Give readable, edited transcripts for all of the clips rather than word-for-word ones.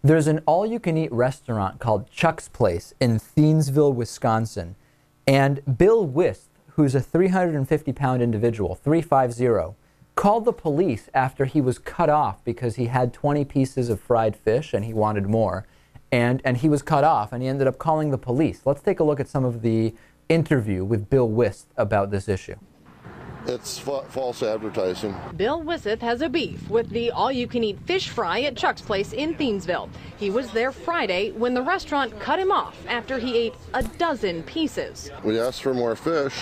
There's an all-you-can-eat restaurant called Chuck's Place in Thiensville, Wisconsin. And Bill Wisth, who's a 350-pound individual, 350, called the police after he was cut off because he had 20 pieces of fried fish and he wanted more. And he was cut off, and he ended up calling the police. Let's take a look at some of the interview with Bill Wisth about this issue. It's false advertising. Bill Wisth has a beef with the all-you-can-eat fish fry at Chuck's Place in Thiensville. He was there Friday when the restaurant cut him off after he ate a dozen pieces. We asked for more fish,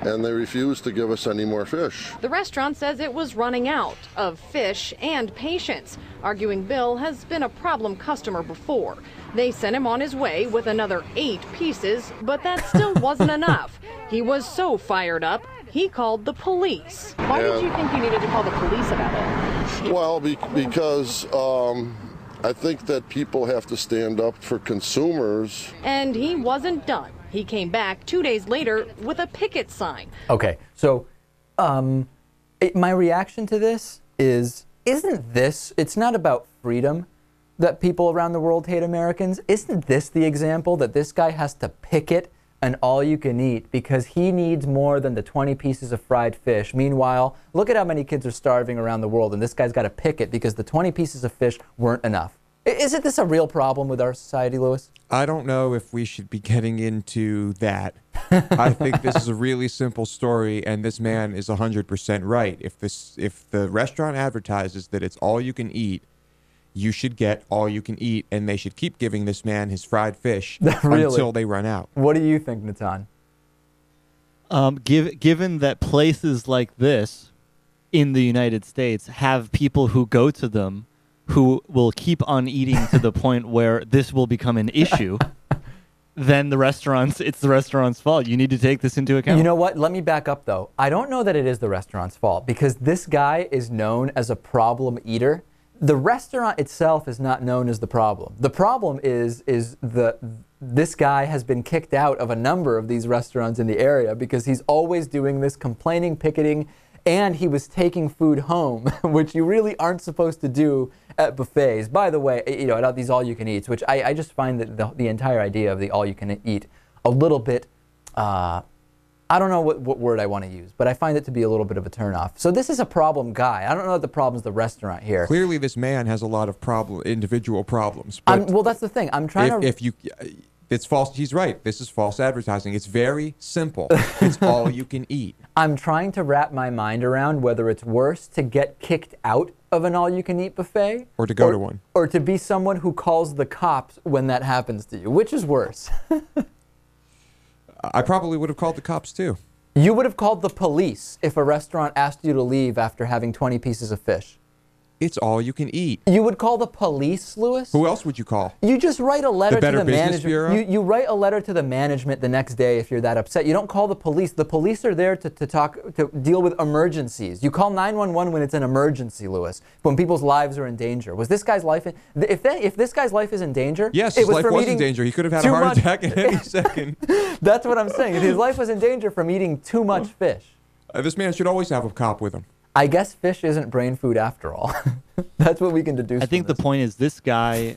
and they refused to give us any more fish. The restaurant says it was running out of fish and patience, arguing Bill has been a problem customer before. They sent him on his way with another 8 pieces, but that still wasn't enough. He was so fired up, he called the police. Why did you think you needed to call the police about it? Well, because I think that people have to stand up for consumers. And he wasn't done. He came back 2 days later with a picket sign. Okay, so my reaction to this is, it's not about freedom that people around the world hate Americans. Isn't this the example that this guy has to picket an all-you-can-eat because he needs more than the 20 pieces of fried fish? Meanwhile, look at how many kids are starving around the world, and this guy's got to picket because the 20 pieces of fish weren't enough. Isn't this a real problem with our society, Lewis? I don't know if we should be getting into that. I think this is a really simple story, and this man is 100% right. If the restaurant advertises that it's all you can eat, you should get all you can eat, and they should keep giving this man his fried fish really? Until they run out. What do you think, Natan? Given that places like this in the United States have people who go to them who will keep on eating to the point where this will become an issue, then it's the restaurant's fault. You need to take this into account. You know what? Let me back up, though. I don't know that it is the restaurant's fault because this guy is known as a problem eater. The restaurant itself is not known as the problem. The problem is this guy has been kicked out of a number of these restaurants in the area because he's always doing this, complaining, picketing, and he was taking food home, which you really aren't supposed to do at buffets. By the way, at these all-you-can-eats, which I just find that the entire idea of the all-you-can-eat a little bit, I don't know what word I want to use, but I find it to be a little bit of a turnoff. So this is a problem guy. I don't know if the problem's the restaurant here. Clearly, this man has a lot of individual problems. But well, that's the thing. I'm trying it's false. He's right. This is false advertising. It's very simple. It's all you can eat. I'm trying to wrap my mind around whether it's worse to get kicked out of an all-you-can-eat buffet, or to go to one, or to be someone who calls the cops when that happens to you. Which is worse? I probably would have called the cops too. You would have called the police if a restaurant asked you to leave after having 20 pieces of fish. It's all you can eat. You would call the police, Lewis? Who else would you call? You just write a letter to the management. Bureau? You write a letter to the management the next day if you're that upset. You don't call the police. The police are there to deal with emergencies. You call 911 when it's an emergency, Lewis, when people's lives are in danger. Was this guy's life if this guy's life is in danger? Yes, his life was in danger. He could have had a heart attack at any second. That's what I'm saying. His life was in danger from eating too much fish. This man should always have a cop with him. I guess fish isn't brain food after all. That's what we can deduce. I think the point is this guy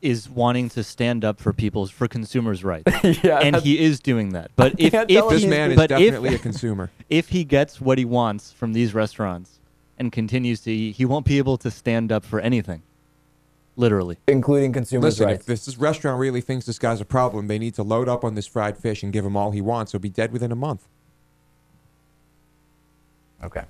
is wanting to stand up for consumers' rights. Yeah, and he is doing that. But if this man is definitely a consumer. If he gets what he wants from these restaurants and continues to eat, he won't be able to stand up for anything. Literally. Including consumers' rights. If this restaurant really thinks this guy's a problem, they need to load up on this fried fish and give him all he wants. He'll be dead within a month. Okay.